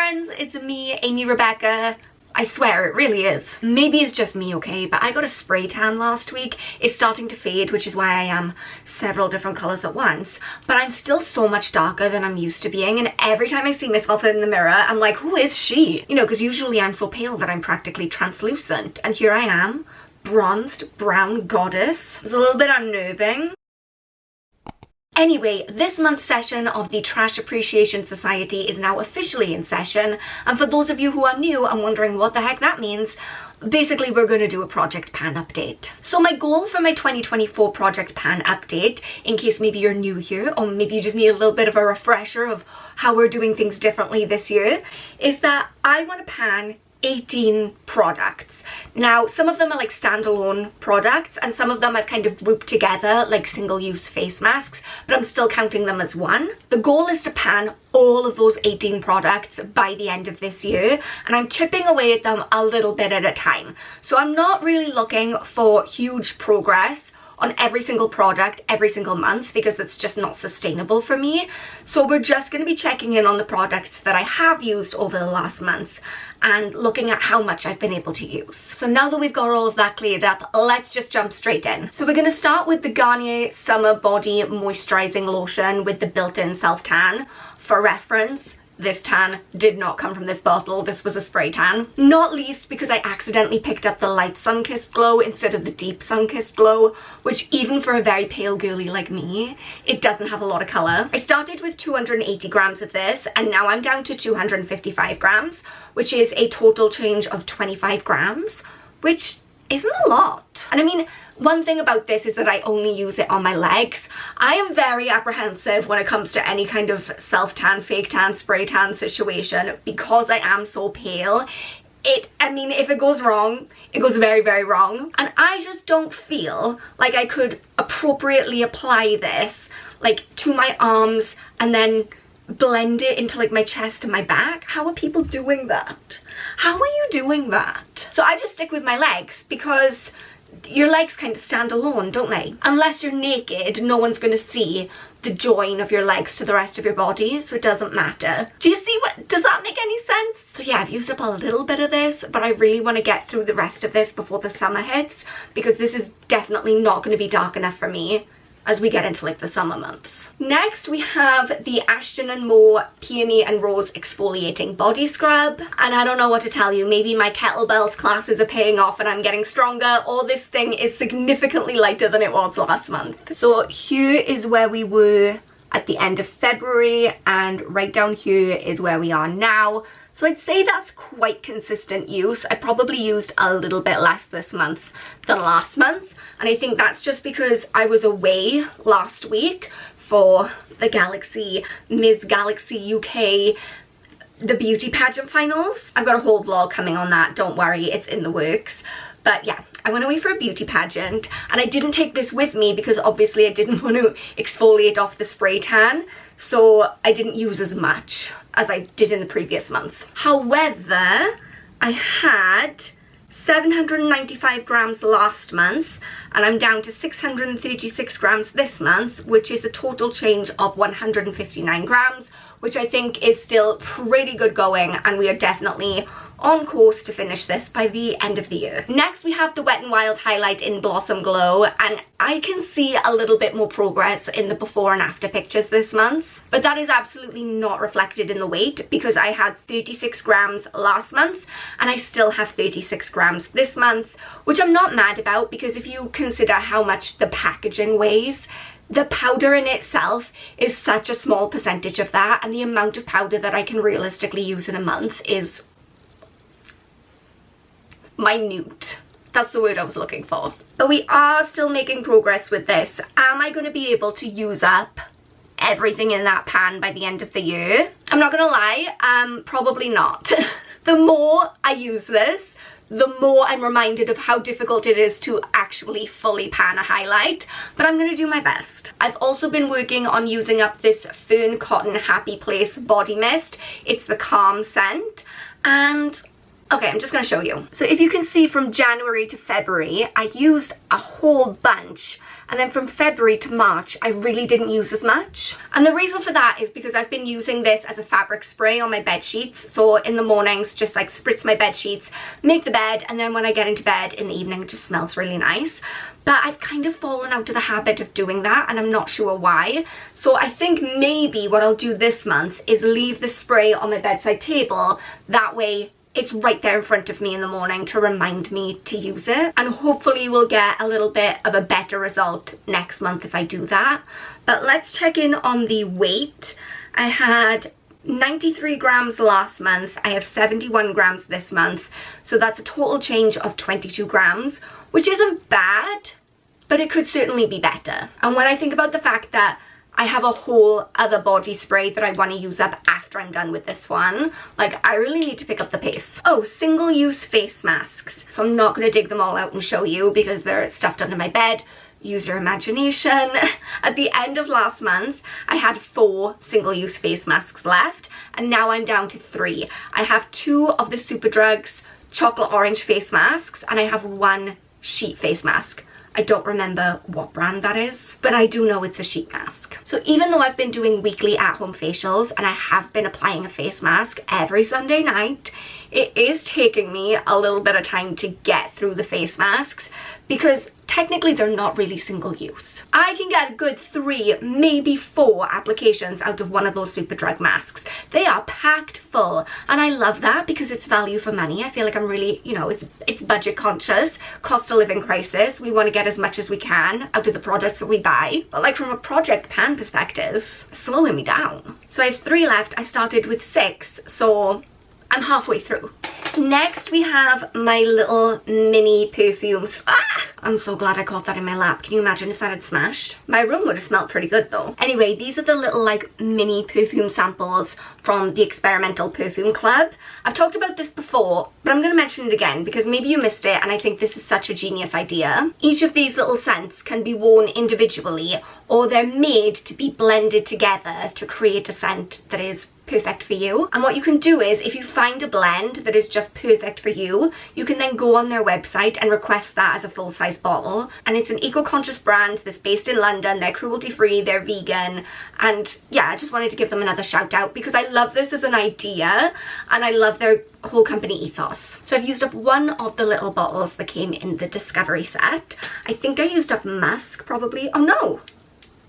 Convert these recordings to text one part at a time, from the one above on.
friends, it's me, Amy Rebecca. I swear it really is. Maybe it's just me, okay, but I got a spray tan last week. It's starting to fade, which is why I am several different colours at once, but I'm still so much darker than I'm used to being, and every time I see myself in the mirror, I'm like, who is she? You know, because usually I'm so pale that I'm practically translucent, and here I am, bronzed brown goddess. It's a little bit unnerving. Anyway, this month's session of the Trash Appreciation Society is now officially in session, and for those of you who are new and wondering what the heck that means, basically we're going to do a Project Pan update. So my goal for my 2024 Project Pan update, in case maybe you're new here, or maybe you just need a little bit of a refresher of how we're doing things differently this year, is that I want to pan 18 products. Now, some of them are like standalone products, and some of them I've kind of grouped together like single-use face masks, but I'm still counting them as one. The goal is to pan all of those 18 products by the end of this year, and I'm chipping away at them a little bit at a time. So I'm not really looking for huge progress on every single product every single month, because that's just not sustainable for me. So we're just going to be checking in on the products that I have used over the last month and looking at how much I've been able to use. So now that we've got all of that cleared up, let's just jump straight in. So we're going to start with the Garnier Summer Body Moisturizing Lotion with the built-in self-tan. For reference, this tan did not come from this bottle, this was a spray tan. Not least because I accidentally picked up the light sun-kissed glow instead of the deep sun-kissed glow, which even for a very pale girly like me, it doesn't have a lot of colour. I started with 280 grams of this, and now I'm down to 255 grams, which is a total change of 25 grams, which isn't a lot. And I mean, one thing about this is that I only use it on my legs. I am very apprehensive when it comes to any kind of self-tan, fake tan, spray tan situation, because I am so pale. I mean, if it goes wrong, it goes very, very wrong. And I just don't feel like I could appropriately apply this, like, to my arms and then blend it into like my chest and my back. How are people doing that? How are you doing that? So I just stick with my legs, because your legs kind of stand alone, don't they? Unless you're naked, no one's going to see the join of your legs to the rest of your body, so it doesn't matter. Do you see what, does that make any sense? So yeah, I've used up a little bit of this, but I really want to get through the rest of this before the summer hits, because this is definitely not going to be dark enough for me as we get into like the summer months. Next we have the Ashton and Mo Peony and Rose Exfoliating Body Scrub, and I don't know what to tell you, maybe my kettlebells classes are paying off and I'm getting stronger, or this thing is significantly lighter than it was last month. So here is where we were at the end of February, and right down here is where we are now. So I'd say that's quite consistent use. I probably used a little bit less this month than last month, and I think that's just because I was away last week for the Galaxy, Ms. Galaxy UK, the beauty pageant finals. I've got a whole vlog coming on that, don't worry, it's in the works. But yeah, I went away for a beauty pageant, and I didn't take this with me because obviously I didn't want to exfoliate off the spray tan, so I didn't use as much as I did in the previous month. However, I had 795 grams last month, and I'm down to 636 grams this month, which is a total change of 159 grams, which I think is still pretty good going, and we are definitely on course to finish this by the end of the year. Next we have the Wet n Wild Highlight in Blossom Glow, and I can see a little bit more progress in the before and after pictures this month, but that is absolutely not reflected in the weight, because I had 36 grams last month and I still have 36 grams this month, which I'm not mad about, because if you consider how much the packaging weighs, the powder in itself is such a small percentage of that, and the amount of powder that I can realistically use in a month is minute. That's the word I was looking for. But we are still making progress with this. Am I going to be able to use up everything in that pan by the end of the year? I'm not gonna lie, probably not. The more I use this, the more I'm reminded of how difficult it is to actually fully pan a highlight, but I'm going to do my best. I've also been working on using up this Fern Cotton Happy Place body mist. It's the Calm scent, and okay, I'm just going to show you. So if you can see, from January to February, I used a whole bunch, and then from February to March I really didn't use as much. And the reason for that is because I've been using this as a fabric spray on my bed sheets. So in the mornings, just like spritz my bed sheets, make the bed, and then when I get into bed in the evening, it just smells really nice. But I've kind of fallen out of the habit of doing that, and I'm not sure why. So I think maybe what I'll do this month is leave the spray on my bedside table. That way it's right there in front of me in the morning to remind me to use it. And hopefully we'll get a little bit of a better result next month if I do that. But let's check in on the weight. I had 93 grams last month. I have 71 grams this month. So that's a total change of 22 grams, which isn't bad, but it could certainly be better. And when I think about the fact that I have a whole other body spray that I want to use up after I'm done with this one, like, I really need to pick up the pace. Oh, single-use face masks. So I'm not going to dig them all out and show you because they're stuffed under my bed. Use your imagination. At the end of last month, I had 4 single-use face masks left, and now I'm down to 3. I have 2 of the Superdrugs chocolate orange face masks, and I have 1 sheet face mask. I don't remember what brand that is, but I do know it's a sheet mask. So even though I've been doing weekly at-home facials and I have been applying a face mask every Sunday night, it is taking me a little bit of time to get through the face masks because technically they're not really single use. I can get a good 3, maybe 4 applications out of one of those Superdrug masks. They are packed full, and I love that because it's value for money. I feel like I'm really, you know, it's budget conscious, cost of living crisis. We want to get as much as we can out of the products that we buy. But like from a project pan perspective, it's slowing me down. So I have 3 left. I started with 6, so I'm halfway through. Next we have my little mini perfumes. I'm so glad I caught that in my lap. Can you imagine if that had smashed? My room would have smelled pretty good though. Anyway, these are the little like mini perfume samples from the Experimental Perfume Club. I've talked about this before, but I'm going to mention it again because maybe you missed it, and I think this is such a genius idea. Each of these little scents can be worn individually, or they're made to be blended together to create a scent that is perfect for you. And what you can do is, if you find a blend that is just perfect for you, you can then go on their website and request that as a full-size bottle. And it's an eco-conscious brand that's based in London. They're cruelty-free, they're vegan, and yeah, I just wanted to give them another shout out because I love this as an idea and I love their whole company ethos. So I've used up 1 of the little bottles that came in the Discovery set. I think I used up Musk probably. Oh no!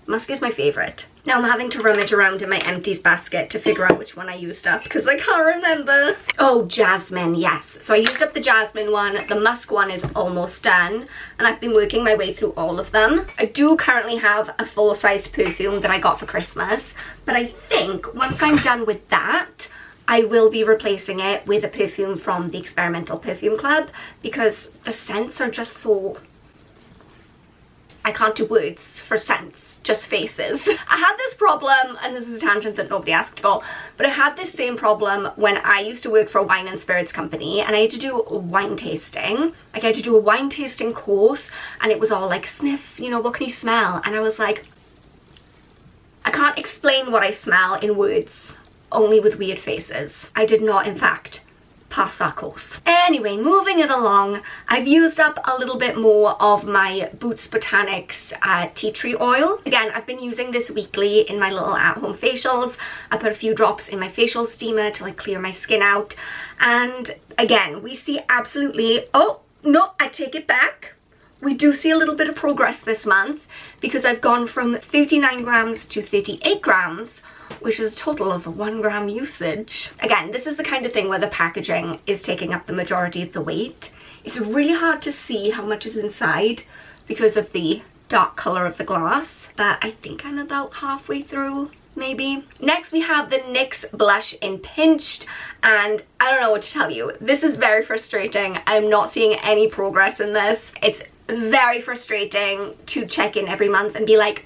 Musk is my favourite. Now I'm having to rummage around in my empties basket to figure out which one I used up because I can't remember. Oh, Jasmine, yes. So I used up the Jasmine one. The Musk one is almost done, and I've been working my way through all of them. I do currently have a full-sized perfume that I got for Christmas, but I think once I'm done with that, I will be replacing it with a perfume from the Experimental Perfume Club because the scents are just so... I can't do words for scents. Just faces. I had this problem, and this is a tangent that nobody asked for, but I had this same problem when I used to work for a wine and spirits company, and I had to do a wine tasting. Like, I had to do a wine tasting course, and it was all like, sniff, you know, what can you smell? And I was like, I can't explain what I smell in words, only with weird faces. I did not, in fact, pass that course. Anyway, moving it along, I've used up a little bit more of my Boots Botanics tea tree oil. Again, I've been using this weekly in my little at-home facials. I put a few drops in my facial steamer to like clear my skin out. And again, we see absolutely... Oh, no, I take it back. We do see a little bit of progress this month because I've gone from 39 grams to 38 grams, which is a total of 1 gram usage. Again, this is the kind of thing where the packaging is taking up the majority of the weight. It's really hard to see how much is inside because of the dark colour of the glass, but I think I'm about halfway through, maybe. Next we have the NYX blush in Pinched, and I don't know what to tell you. This is very frustrating. I'm not seeing any progress in this. It's very frustrating to check in every month and be like,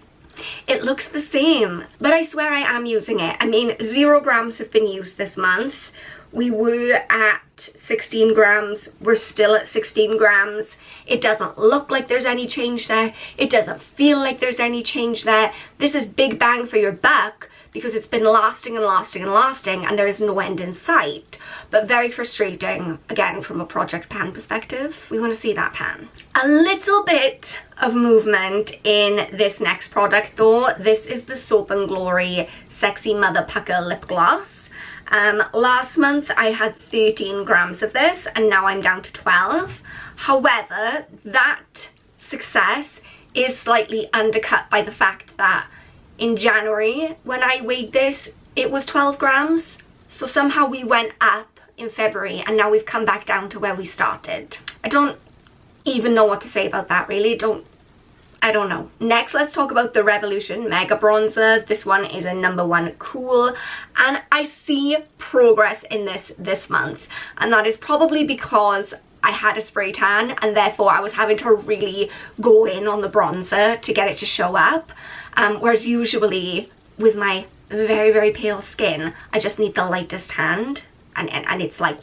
it looks the same, but I swear I am using it. I mean, 0 grams have been used this month. We were at 16 grams. We're still at 16 grams. It doesn't look like there's any change there. It doesn't feel like there's any change there. This is big bang for your buck because it's been lasting and lasting and lasting and there is no end in sight. But very frustrating, again, from a project pan perspective. We want to see that pan. A little bit of movement in this next product though. This is the Soap & Glory Sexy Mother Pucker Lip Gloss. Last month I had 13 grams of this and now I'm down to 12. However, that success is slightly undercut by the fact that in January when I weighed this, it was 12 grams. So somehow we went up in February and now we've come back down to where we started. I don't even know what to say about that really. I don't know. Next, let's talk about the Revolution Mega Bronzer. This one is a #1 cool and I see progress in this month, and that is probably because I had a spray tan and therefore I was having to really go in on the bronzer to get it to show up, whereas usually with my very, very pale skin I just need the lightest hand and it's like,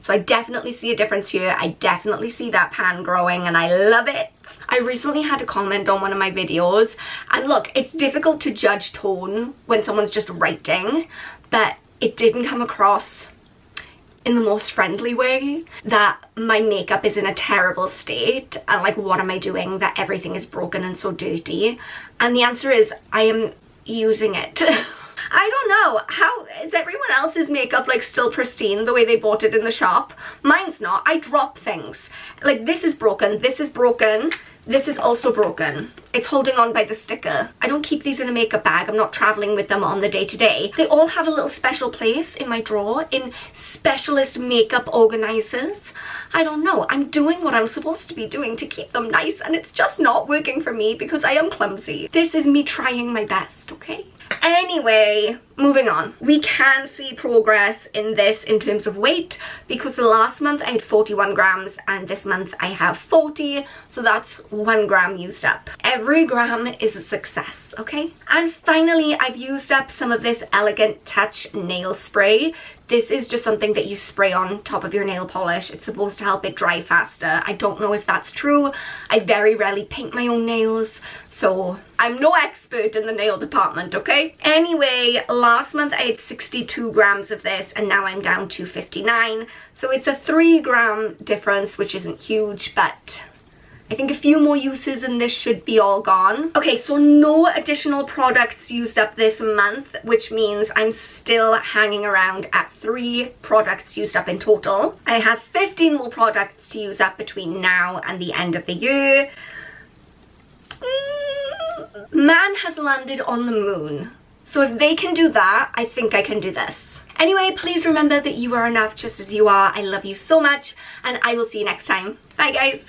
so I definitely see a difference here. I definitely see that pan growing and I love it. I recently had a comment on one of my videos, and look, it's difficult to judge tone when someone's just writing, but it didn't come across in the most friendly way that my makeup is in a terrible state and like what am I doing that everything is broken and so dirty. And the answer is I am using it. I don't know, how is everyone else's makeup like still pristine the way they bought it in the shop? Mine's not. I drop things. Like this is broken, this is broken, this is also broken. It's holding on by the sticker. I don't keep these in a makeup bag. I'm not traveling with them on the day-to-day. They all have a little special place in my drawer in specialist makeup organizers. I don't know. I'm doing what I'm supposed to be doing to keep them nice and it's just not working for me because I am clumsy. This is me trying my best, okay? Anyway, moving on. We can see progress in this in terms of weight because last month I had 41 grams and this month I have 40, so that's 1 gram used up. Every gram is a success, okay? And finally, I've used up some of this Elegant Touch nail spray. This is just something that you spray on top of your nail polish. It's supposed to help it dry faster. I don't know if that's true. I very rarely paint my own nails, so I'm no expert in the nail department, okay? Anyway, last month I had 62 grams of this and now I'm down to 59. So it's a 3 gram difference, which isn't huge, but I think a few more uses and this should be all gone. Okay, so no additional products used up this month, which means I'm still hanging around at 3 products used up in total. I have 15 more products to use up between now and the end of the year. Man has landed on the moon. So if they can do that, I think I can do this. Anyway, please remember that you are enough just as you are. I love you so much and I will see you next time. Bye guys.